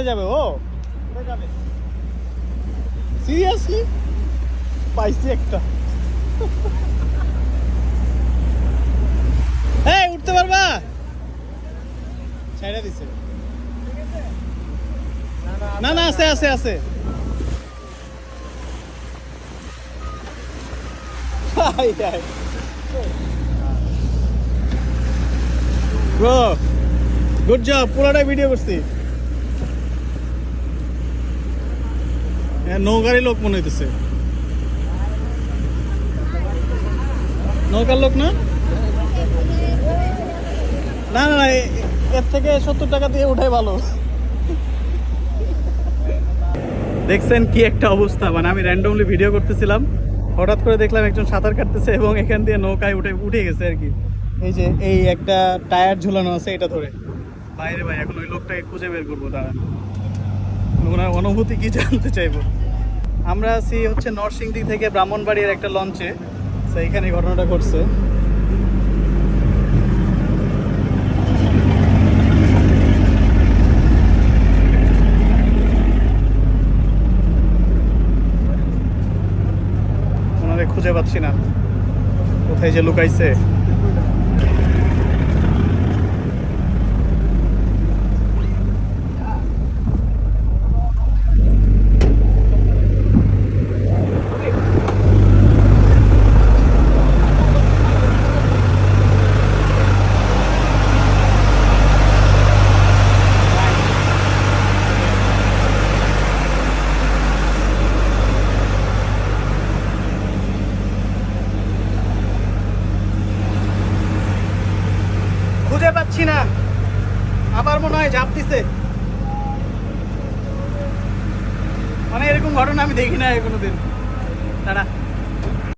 উড়ে যাবে ও, উড়ে যাবে সিরিয়াসলি। পাইছি একটা। এই উঠতে পারবা? ছাইড়া দিছে। না না আছে আছে আছে। ব্রো গুড জব, পুরোটাই ভিডিও করছি। নৌকারই লোক মনে হইতেছে। নৌকার লোক না? না না না, এর থেকে 70 টাকা দিয়ে ওঠাই ভালো। দেখছেন কি একটা অবস্থা, মানে আমি র্যান্ডমলি ভিডিও করতেছিলাম, হঠাৎ করে দেখলাম একজন সাঁতার কাটতেছে এবং এখান দিয়ে নৌকায় উঠে গেছে আর কি। এই যে এই একটা টায়ার ঝুলানো আছে, এটা ধরে। বাইরে ভাই, এখন ওই লোকটাকে খুঁজে বের করবো, তারা ওনার অনুভূতি কি জানতে চাইবো। আমরা আছি হচ্ছে নরসিংদী থেকে ব্রাহ্মণবাড়ির একটা লঞ্চে, তো এইখানে ঘটনাটা ঘটছে। ওনারে খুঁজে পাচ্ছি না, কোথায় যে লুকাইছে। খুঁজে পাচ্ছি না, আবার মনে হয় ঝাঁপ দিছে। মানে এরকম ঘটনা আমি দেখি না কোনোদিন। দাঁড়া।